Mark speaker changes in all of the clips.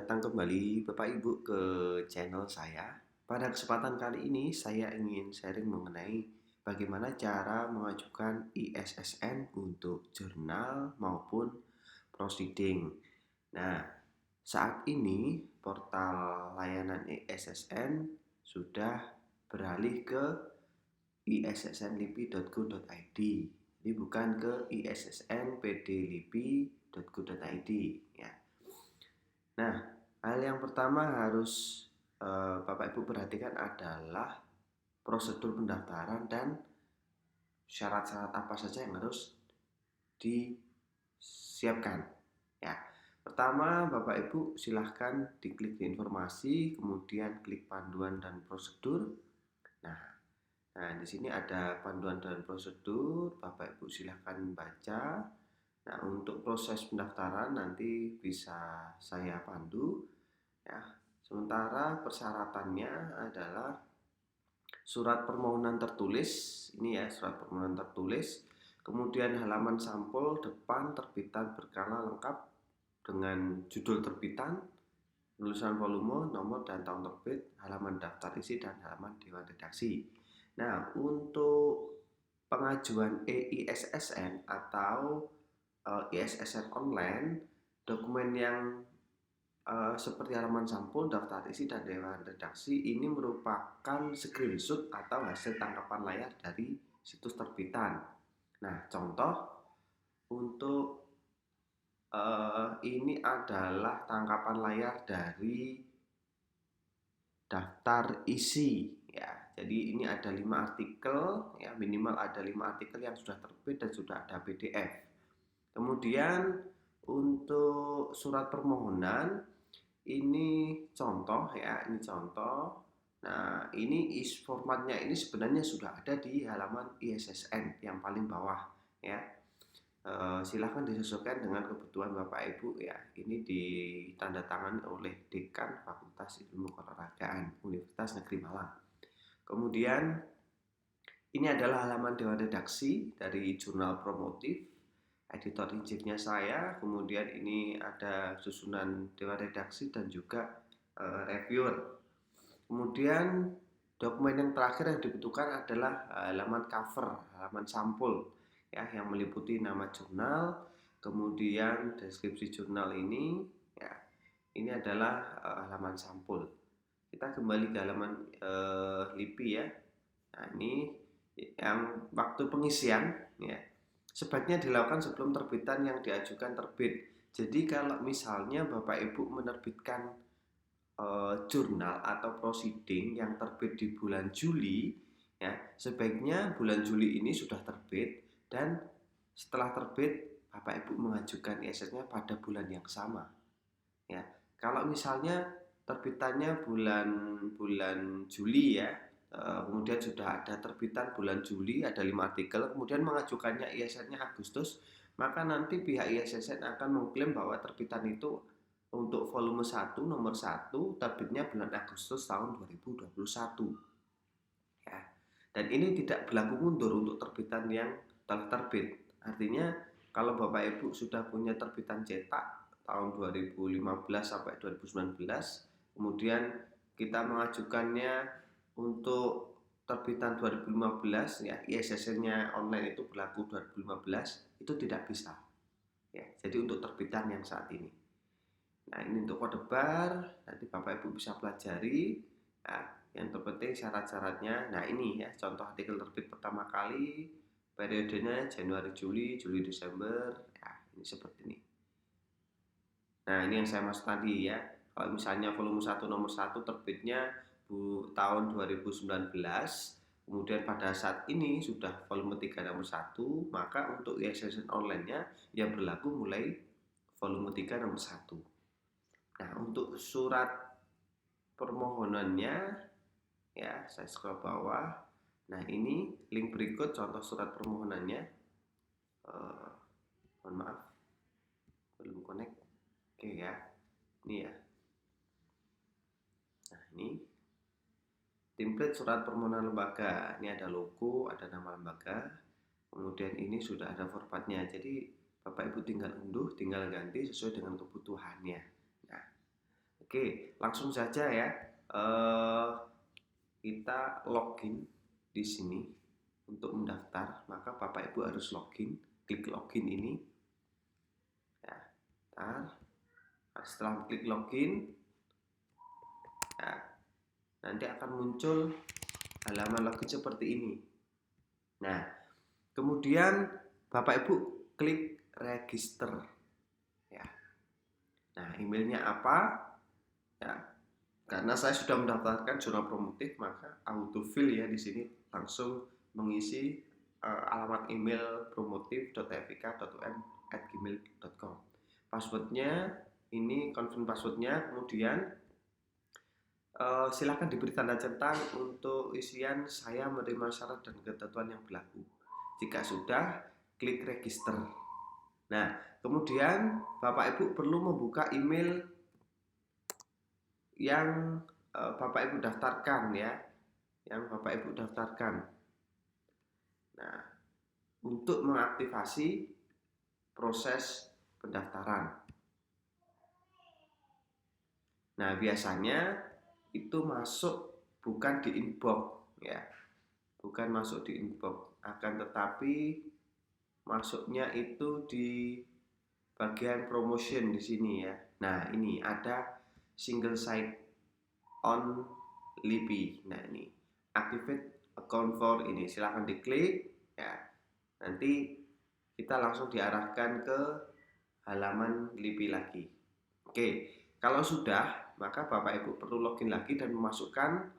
Speaker 1: datang kembali Bapak Ibu ke channel saya. Pada kesempatan kali ini saya ingin sharing mengenai bagaimana cara mengajukan ISSN untuk jurnal maupun proceeding. Nah, saat ini portal layanan ISSN sudah beralih ke issnlipi.go.id. Jadi bukan ke issnpdlipi.go.id ya. Nah, hal yang pertama harus Bapak Ibu perhatikan adalah prosedur pendaftaran dan syarat-syarat apa saja yang harus disiapkan. Ya, pertama Bapak Ibu silahkan diklik di informasi, kemudian klik panduan dan prosedur. Nah, di sini ada panduan dan prosedur, Bapak Ibu silahkan baca. Nah, untuk proses pendaftaran nanti bisa saya pandu. Ya, sementara persyaratannya adalah surat permohonan tertulis, ini ya surat permohonan tertulis, kemudian halaman sampul depan terbitan berkala lengkap dengan judul terbitan, tulisan volume, nomor dan tahun terbit, halaman daftar isi dan halaman dewan redaksi. Nah, untuk pengajuan EISSN atau ISSN online, dokumen yang seperti halaman sampul, daftar isi, dan dewan redaksi ini merupakan screenshot atau hasil tangkapan layar dari situs terbitan. Nah, contoh untuk ini adalah tangkapan layar dari daftar isi ya. Jadi ini ada 5 artikel ya, minimal ada 5 artikel yang sudah terbit dan sudah ada PDF. Kemudian untuk surat permohonan ini contoh ya, ini contoh. Nah, ini formatnya ini sebenarnya sudah ada di halaman ISSN yang paling bawah ya. Silahkan disesuaikan dengan kebutuhan Bapak Ibu ya. Ini ditandatangani oleh Dekan Fakultas Ilmu Keolahragaan Universitas Negeri Malang. Kemudian ini adalah halaman dewan redaksi dari jurnal promotif, editor in-chief-nya saya. Kemudian ini ada susunan dewan redaksi dan juga reviewer. Kemudian dokumen yang terakhir yang dibutuhkan adalah halaman cover, halaman sampul ya, yang meliputi nama jurnal, kemudian deskripsi jurnal ini ya. Ini adalah halaman sampul. Kita kembali ke halaman LIPI ya. Nah, ini yang waktu pengisian ya, sebaiknya dilakukan sebelum terbitan yang diajukan terbit. Jadi kalau misalnya Bapak Ibu menerbitkan jurnal atau proceeding yang terbit di bulan Juli ya, sebaiknya bulan Juli ini sudah terbit, dan setelah terbit Bapak Ibu mengajukan ISS-nya pada bulan yang sama ya. Kalau misalnya terbitannya bulan Juli ya, kemudian sudah ada terbitan bulan Juli, ada 5 artikel, kemudian mengajukannya ISSN-nya Agustus, maka nanti pihak ISSN akan mengklaim bahwa terbitan itu untuk volume 1 nomor 1 terbitnya bulan Agustus tahun 2021 ya. Dan ini tidak berlaku mundur untuk terbitan yang telah terbit. Artinya kalau Bapak Ibu sudah punya terbitan cetak tahun 2015 sampai 2019, kemudian kita mengajukannya untuk terbitan 2015 ya, ISSN-nya online itu berlaku 2015, itu tidak bisa ya. Jadi untuk terbitan yang saat ini. Nah, ini untuk kode bar, nanti Bapak Ibu bisa pelajari. Nah, yang terpenting syarat-syaratnya. Nah, ini ya contoh artikel terbit pertama kali, periodenya Januari Juli, Juli Desember. Nah, ini seperti ini. Nah, ini yang saya maksud tadi ya. Kalau misalnya volume 1 nomor 1 terbitnya tahun 2019, kemudian pada saat ini sudah volume 3 nomor 1, maka untuk ISSN online-nya yang berlaku mulai volume 3 nomor 1. Nah, untuk surat permohonannya ya, saya scroll bawah. Nah, ini link berikut contoh surat permohonannya. Mohon maaf, belum connect. Oke ya, ini ya. Nah, ini template surat permohonan lembaga. Ini ada logo, ada nama lembaga. Kemudian ini sudah ada formatnya. Jadi Bapak Ibu tinggal unduh, tinggal ganti sesuai dengan kebutuhannya. Nah, Oke, langsung saja ya. Kita login di sini untuk mendaftar. Maka Bapak Ibu harus login, klik login ini. Ya, setelah klik login, ya, nanti akan muncul halaman login seperti ini. Nah, kemudian Bapak Ibu klik register. Ya. Nah, emailnya apa? Ya, karena saya sudah mendaftarkan jurnal promotif, maka autofill ya di sini langsung mengisi alamat email promotif.evika.un@gmail.com. Passwordnya ini confirm passwordnya, kemudian silakan diberi tanda centang untuk isian saya menerima syarat dan ketentuan yang berlaku. Jika sudah, klik register. Nah, kemudian Bapak Ibu perlu membuka email yang Bapak Ibu daftarkan ya, yang Bapak Ibu daftarkan. Nah, untuk mengaktifasi proses pendaftaran. Nah, biasanya itu masuk bukan di inbox ya, bukan masuk di inbox, akan tetapi masuknya itu di bagian promotion di sini ya. Nah, ini ada single site on LIPI. Nah, ini activate account for ini, silahkan diklik ya. Nanti kita langsung diarahkan ke halaman LIPI lagi. Oke, kalau sudah, maka Bapak Ibu perlu login lagi dan memasukkan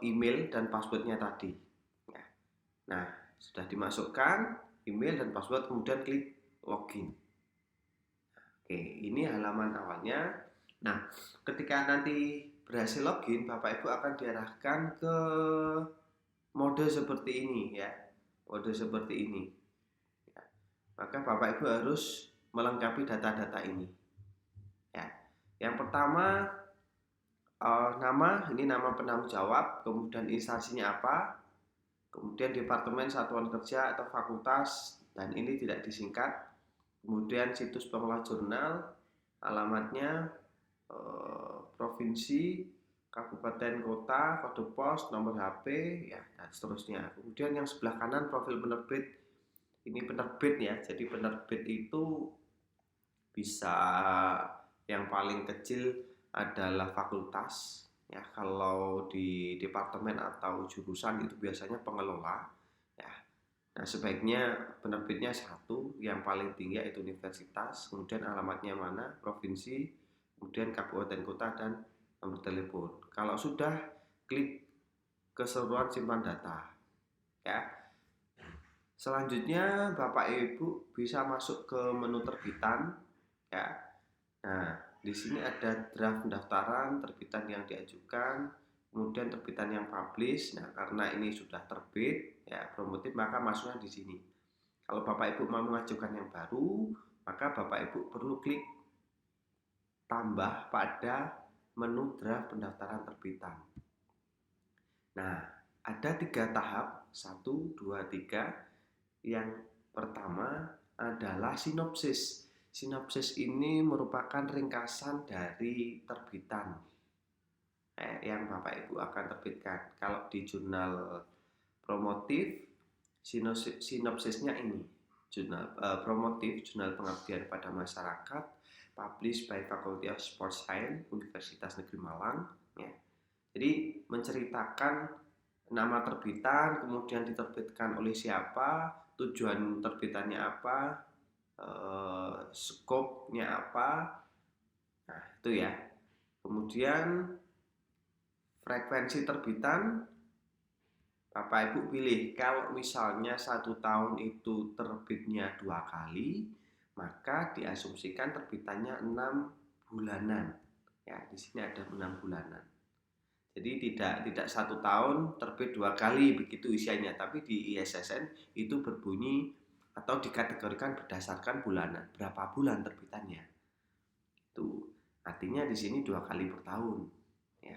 Speaker 1: email dan passwordnya tadi. Nah, sudah dimasukkan email dan password, kemudian klik login. Oke, ini halaman awalnya. Nah, ketika nanti berhasil login, Bapak Ibu akan diarahkan ke mode seperti ini ya. Mode seperti ini. Maka Bapak Ibu harus melengkapi data-data ini. Ya. Yang pertama nama, ini nama penanggung jawab, kemudian instansinya apa, kemudian departemen, satuan kerja atau fakultas, dan ini tidak disingkat. Kemudian situs pengelola jurnal, alamatnya, provinsi, kabupaten, kota, kode pos, nomor HP, ya, dan seterusnya. Kemudian yang sebelah kanan profil penerbit, ini penerbit ya. Jadi penerbit itu bisa yang paling kecil adalah fakultas ya, kalau di departemen atau jurusan itu biasanya pengelola ya. Nah, sebaiknya penerbitnya satu, yang paling tinggi yaitu universitas, kemudian alamatnya mana, provinsi, kemudian kabupaten kota, dan nomor telepon. Kalau sudah, klik keseluruhan simpan data ya. Selanjutnya Bapak Ibu bisa masuk ke menu terbitan ya. Nah, di sini ada draft pendaftaran, terbitan yang diajukan, kemudian terbitan yang publish. Nah, karena ini sudah terbit ya promotif, maka masuknya di sini. Kalau Bapak Ibu mau mengajukan yang baru, maka Bapak Ibu perlu klik tambah pada menu draft pendaftaran terbitan. Nah, ada 3 tahap, 1, 2, 3. Yang pertama adalah sinopsis. Sinopsis ini merupakan ringkasan dari terbitan yang Bapak Ibu akan terbitkan. Kalau di jurnal promotif, sinopsisnya ini. Jurnal promotif, jurnal pengabdian pada masyarakat, published by Faculty of Sports Science, Universitas Negeri Malang. Ya. Jadi menceritakan nama terbitan, kemudian diterbitkan oleh siapa, tujuan terbitannya apa, skopnya apa. Nah, itu ya. Kemudian frekuensi terbitan, Bapak Ibu pilih. Kalau misalnya 1 tahun itu terbitnya 2 kali, maka diasumsikan terbitannya 6 bulanan. Ya, di sini ada 6 bulanan. Jadi tidak 1 tahun terbit 2 kali begitu isiannya, tapi di ISSN itu berbunyi atau dikategorikan berdasarkan bulanan, berapa bulan terbitannya. Itu artinya di sini 2 kali per tahun. Ya.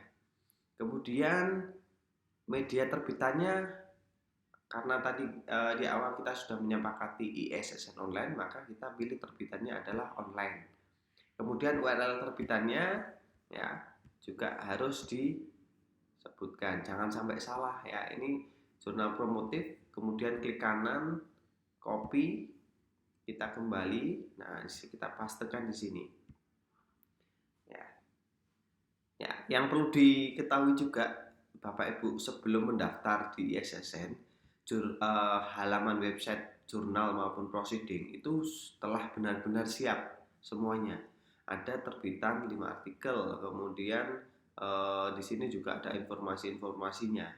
Speaker 1: Kemudian media terbitannya karena tadi di awal kita sudah menyepakati ISSN online, maka kita pilih terbitannya adalah online. Kemudian URL terbitannya ya juga harus disebutkan, jangan sampai salah ya. Ini jurnal promotif, kemudian klik kanan, copy, kita kembali, nah kita pastekan di sini. Ya, ya, yang perlu diketahui juga Bapak Ibu sebelum mendaftar di ISSN, halaman website jurnal maupun proceeding itu telah benar-benar siap semuanya. Ada terbitan 5 artikel, kemudian di sini juga ada informasi-informasinya.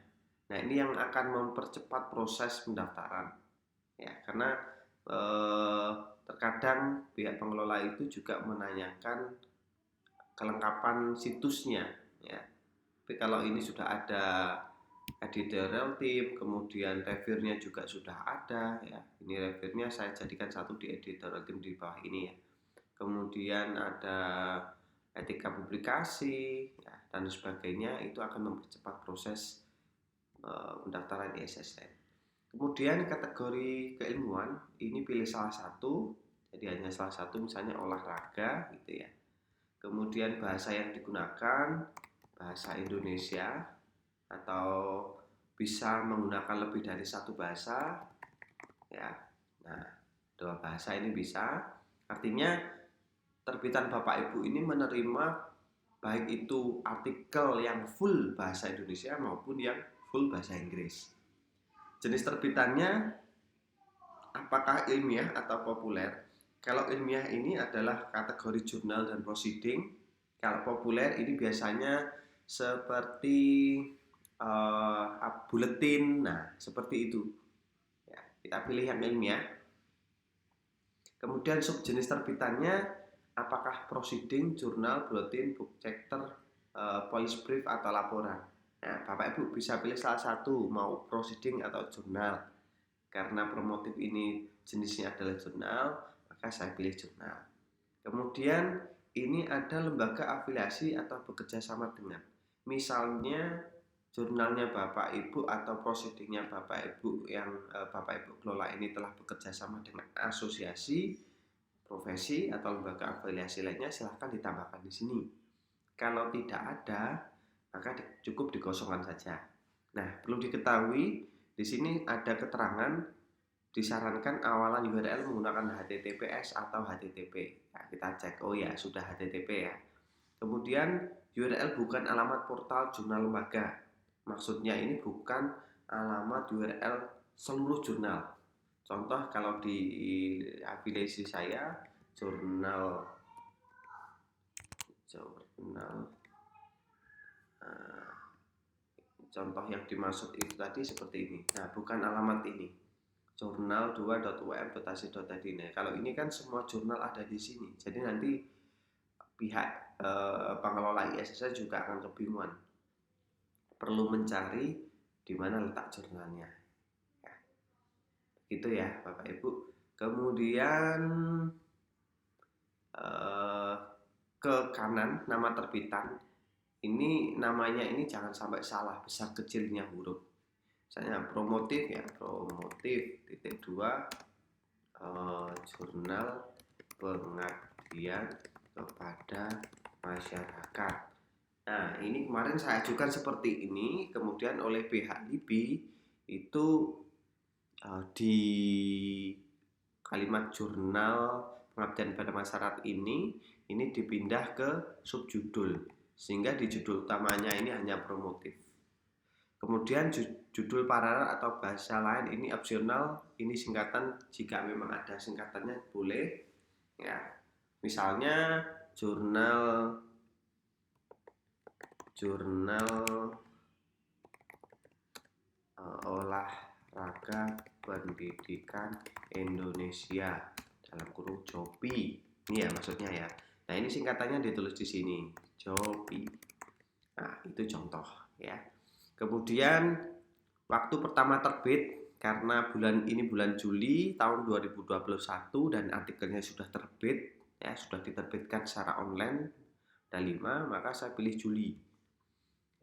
Speaker 1: Nah, ini yang akan mempercepat proses pendaftaran. Ya, karena terkadang pihak pengelola itu juga menanyakan kelengkapan situsnya ya. Tapi kalau ini sudah ada editorial team, kemudian reviewnya juga sudah ada ya. Ini reviewnya saya jadikan satu di editorial team di bawah ini ya. Kemudian ada etika publikasi ya, dan sebagainya, itu akan mempercepat proses pendaftaran di ISSN. Kemudian kategori keilmuan ini pilih salah satu, jadi hanya salah satu, misalnya olahraga gitu ya. Kemudian bahasa yang digunakan bahasa Indonesia atau bisa menggunakan lebih dari satu bahasa ya. Nah, 2 bahasa ini bisa. Artinya terbitan Bapak Ibu ini menerima baik itu artikel yang full bahasa Indonesia maupun yang full bahasa Inggris. Jenis terbitannya apakah ilmiah atau populer? Kalau ilmiah ini adalah kategori jurnal dan proceeding. Kalau populer ini biasanya seperti buletin, nah seperti itu. Ya, kita pilih yang ilmiah. Kemudian subjenis terbitannya apakah proceeding, jurnal, buletin, book chapter, policy brief atau laporan. Nah, Bapak Ibu bisa pilih salah satu, mau proceeding atau jurnal. Karena promotif ini jenisnya adalah jurnal, maka saya pilih jurnal. Kemudian ini ada lembaga afiliasi atau bekerja sama dengan, misalnya jurnalnya Bapak Ibu atau proceedingnya Bapak Ibu yang Bapak Ibu kelola ini telah bekerja sama dengan asosiasi, profesi atau lembaga afiliasi lainnya, silahkan ditambahkan di sini. Kalau tidak ada, maka cukup dikosongkan saja. Nah, perlu diketahui di sini ada keterangan disarankan awalan URL menggunakan HTTPS atau HTTP. Nah, kita cek, oh ya sudah HTTP ya. Kemudian URL bukan alamat portal jurnal lembaga. Maksudnya ini bukan alamat URL seluruh jurnal. Contoh kalau di afiliasi saya jurnal contoh yang dimaksud itu tadi seperti ini. Nah, bukan alamat ini. Jurnal2.um.ac.id. Nah, kalau ini kan semua jurnal ada di sini. Jadi nanti pihak pengelola ISSN juga akan kebingungan. Perlu mencari di mana letak jurnalnya. Ya. Gitu ya, Bapak Ibu. Kemudian ke kanan nama terbitan. Ini namanya ini jangan sampai salah, besar kecilnya huruf. Misalnya promotif ya, promotif (2) jurnal pengabdian kepada masyarakat. Nah, ini kemarin saya ajukan seperti ini, kemudian oleh BHIB itu di kalimat jurnal pengabdian pada masyarakat ini dipindah ke subjudul, sehingga di judul utamanya ini hanya promotif. Kemudian judul paralel atau bahasa lain ini opsional, ini singkatan jika memang ada singkatannya boleh ya. Misalnya jurnal olahraga pendidikan Indonesia dalam kurung JOPI. Ini ya maksudnya ya. Nah, ini singkatannya ditulis di sini, JOPI. Nah, itu contoh ya. Kemudian waktu pertama terbit, karena bulan ini bulan Juli tahun 2021 dan artikelnya sudah terbit ya, sudah diterbitkan secara online ada 5, maka saya pilih Juli.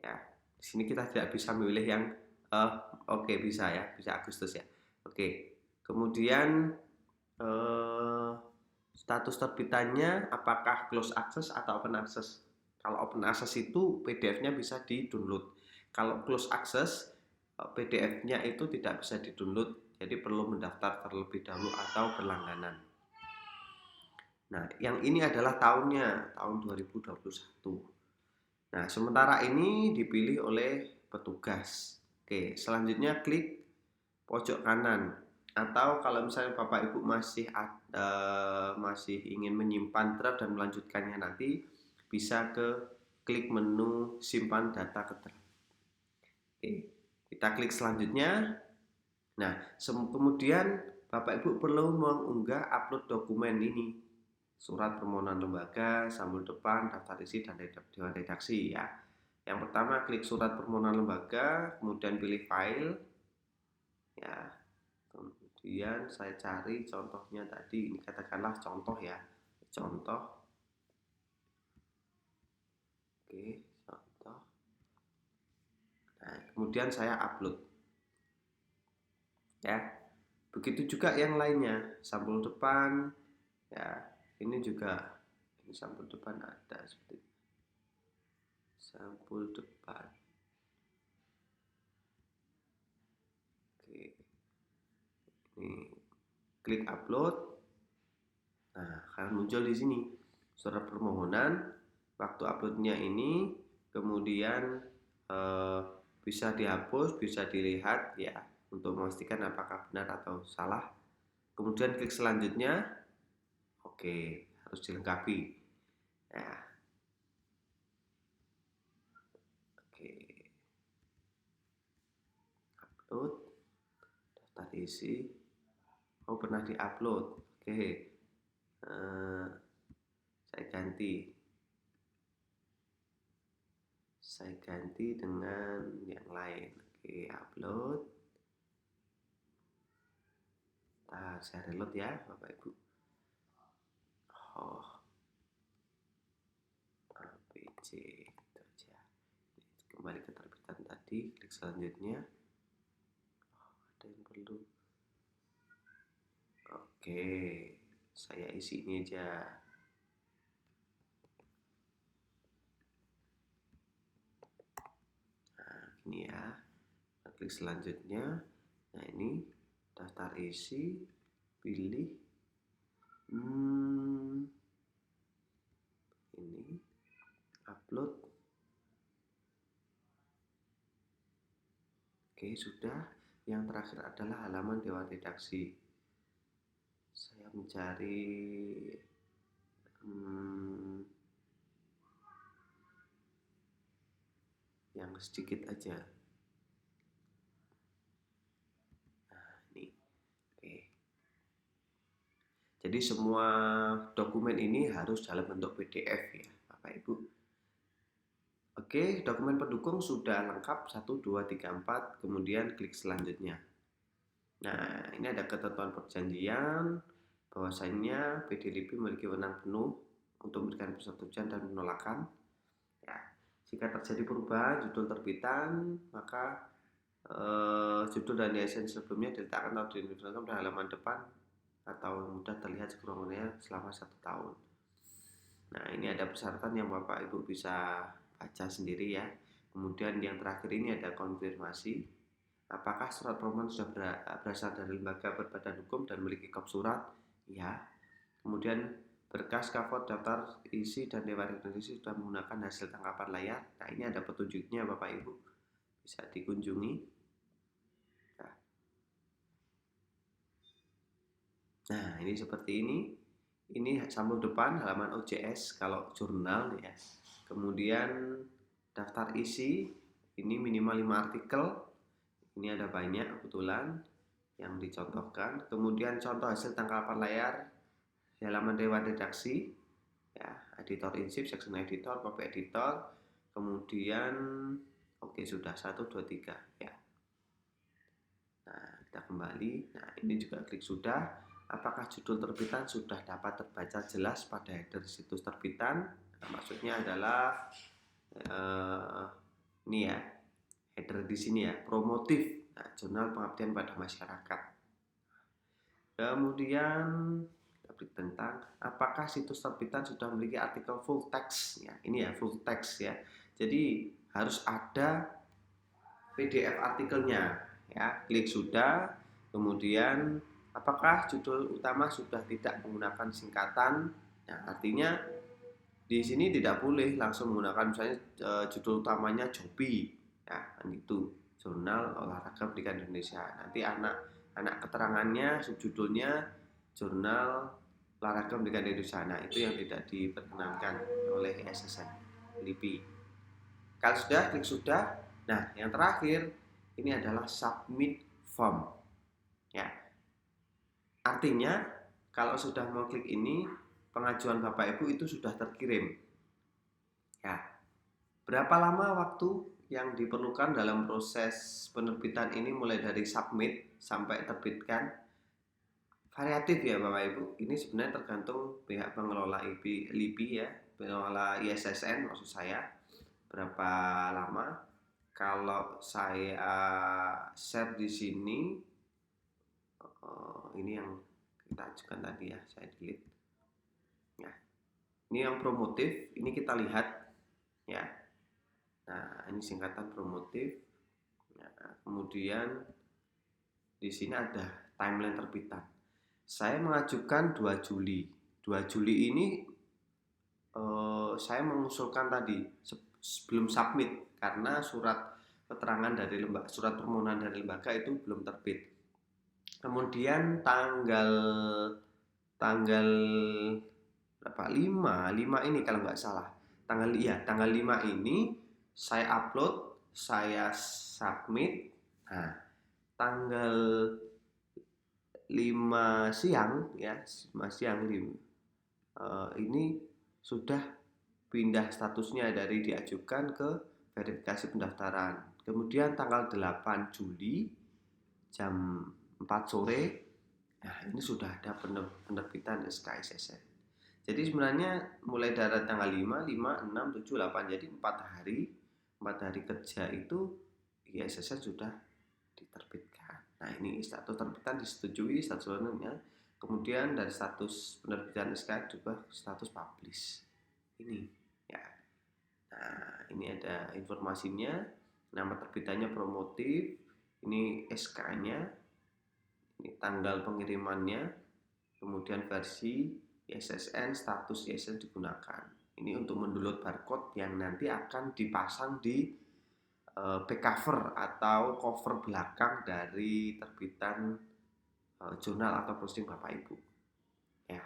Speaker 1: Ya, di sini kita tidak bisa memilih yang eh, oke, bisa ya, bisa Agustus ya. Oke, kemudian eh, status terbitannya apakah close access atau open access? Kalau open access itu PDF-nya bisa di-download. Kalau close access PDF-nya itu tidak bisa di-download, jadi perlu mendaftar terlebih dahulu atau berlangganan. Nah, yang ini adalah tahunnya, tahun 2021. Nah, sementara ini dipilih oleh petugas. Oke, selanjutnya klik pojok kanan. Atau kalau misalnya Bapak Ibu masih ingin menyimpan draft dan melanjutkannya nanti, bisa ke klik menu simpan data ke draft. Oke, kita klik selanjutnya. Nah, kemudian Bapak Ibu perlu mengunggah upload dokumen ini. Surat permohonan lembaga, sampul depan, daftar isi, dan dewan redaksi ya. Yang pertama klik surat permohonan lembaga, kemudian pilih file ya. Kemudian saya cari contohnya tadi, ini katakanlah contoh ya. Contoh. Oke, contoh. Nah, kemudian saya upload. Ya. Begitu juga yang lainnya, sampul depan ya. Ini juga ini sampul depan ada seperti ini. Sampul depan. Oke. Ini klik upload. Nah, akan muncul di sini surat permohonan. Waktu uploadnya ini kemudian bisa dihapus, bisa dilihat ya untuk memastikan apakah benar atau salah. Kemudian klik selanjutnya. Oke, harus dilengkapi. Ya. Oke. Upload, daftar isi. Oh, pernah diupload. Oke. Saya ganti dengan yang lain. Oke, upload. Nah, saya reload ya Bapak Ibu. Oh, ABC itu aja. Kembali ke terbitan tadi, klik selanjutnya. Oh, ada yang perlu. Oke, saya isi ini aja. Nah, ini ya. Klik selanjutnya. Nah, ini daftar isi, pilih ini upload. Oke, sudah. Yang terakhir adalah halaman dewan redaksi. Saya mencari yang sedikit aja. Nah, ini. Oke. Jadi semua dokumen ini harus dalam bentuk PDF ya, Bapak Ibu. Oke, dokumen pendukung sudah lengkap 1, 2, 3, 4, kemudian klik selanjutnya. Nah, ini ada ketentuan perjanjian bahwasanya PD-LIPI memiliki wewenang penuh untuk memberikan persetujuan dan penolakan. Ya, jika terjadi perubahan judul terbitan, maka judul dan liaison sebelumnya diletakkan atau diinformasikan pada halaman depan atau mudah terlihat sekurang-kurangnya selama 1 tahun. Nah, ini ada persyaratan yang Bapak Ibu bisa baca sendiri ya. Kemudian yang terakhir ini ada konfirmasi. Apakah surat permohonan sudah berasal dari lembaga berbadan hukum dan memiliki kop surat? Ya. Kemudian berkas, kafot, daftar isi, dan dewan redaksi sudah menggunakan hasil tangkapan layar. Nah, ini ada petunjuknya Bapak Ibu. Bisa dikunjungi. Nah, ini seperti ini. Ini sampul depan halaman OJS kalau jurnal ya. Kemudian daftar isi ini minimal 5 artikel. Ini ada banyak kebetulan yang dicontohkan. Kemudian contoh hasil tangkapan layar di halaman dewan redaksi ya, editor insip, section editor, copy editor. Kemudian oke, sudah 1, 2, 3 ya. Nah, kita kembali. Nah, ini juga klik sudah. Apakah judul terbitan sudah dapat terbaca jelas pada header situs terbitan? Nah, maksudnya adalah ini ya, header di sini ya, promotif. Nah, jurnal pengabdian pada masyarakat. Kemudian tentang apakah situs terbitan sudah memiliki artikel full text ya. Ini ya full text ya. Jadi harus ada PDF artikelnya ya. Klik sudah. Kemudian apakah judul utama sudah tidak menggunakan singkatan? Nah, artinya di sini tidak boleh langsung menggunakan misalnya judul utamanya Jobi ya, kan itu Jurnal Olahraga Pendidikan Indonesia. Nanti anak keterangannya subjudulnya Jurnal Olahraga Pendidikan Indonesia. Nah, itu yang tidak diperkenankan oleh SSN LIPI. Kalau sudah, klik sudah. Nah, yang terakhir ini adalah submit form ya. Artinya kalau sudah mau klik ini, pengajuan Bapak Ibu itu sudah terkirim. Ya. Berapa lama waktu yang diperlukan dalam proses penerbitan ini mulai dari submit sampai terbitkan? Variatif ya Bapak Ibu. Ini sebenarnya tergantung pihak pengelola LIPI ya, pengelola ISSN maksud saya. Berapa lama? Kalau saya share di sini, ini yang kita ajukan tadi ya, saya delete. Ya, ini yang promotif, ini kita lihat ya. Nah, ini singkatan promotif. Nah, kemudian di sini ada timeline terbitan. Saya mengajukan 2 Juli. 2 Juli ini saya mengusulkan tadi sebelum submit karena surat keterangan dari lembaga, surat permohonan dari lembaga itu belum terbit. Kemudian tanggal berapa? 5 ini kalau nggak salah. Tanggal 5 ini saya upload, saya submit. Nah, tanggal 5 siang ya, 5 siang ini sudah pindah statusnya dari diajukan ke verifikasi pendaftaran. Kemudian tanggal 8 Juli jam 4 sore, nah ini sudah ada penerbitan SKSSN. Jadi sebenarnya mulai dari tanggal 5, 6, 7, 8, jadi 4 hari kerja itu ISSN sudah diterbitkan. Nah ini status terbitan disetujui, status ownernya. Kemudian dari status penerbitan SK juga status publish. Ini ya. Nah ini ada informasinya, nama terbitannya promotif, ini SK-nya, ini tanggal pengirimannya, kemudian versi ISSN, status ISSN digunakan. Ini untuk mendownload barcode yang nanti akan dipasang di back cover atau cover belakang dari terbitan jurnal atau posting Bapak Ibu ya.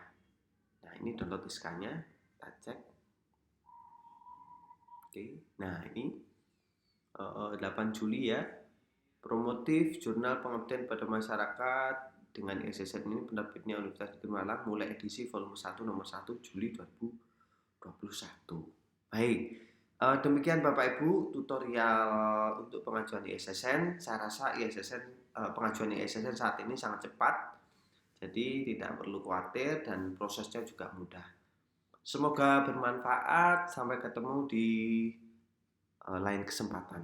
Speaker 1: Nah ini download SK-nya, kita cek. Oke, nah ini 8 Juli ya, promotif jurnal pengabdian pada masyarakat dengan ISSN ini penerbitnya Universitas Negeri Malang, mulai edisi volume 1 nomor 1 Juli 2021. Baik, demikian Bapak Ibu tutorial untuk pengajuan ISSN. Saya rasa pengajuan ISSN saat ini sangat cepat, jadi tidak perlu khawatir dan prosesnya juga mudah. Semoga bermanfaat. Sampai ketemu di lain kesempatan.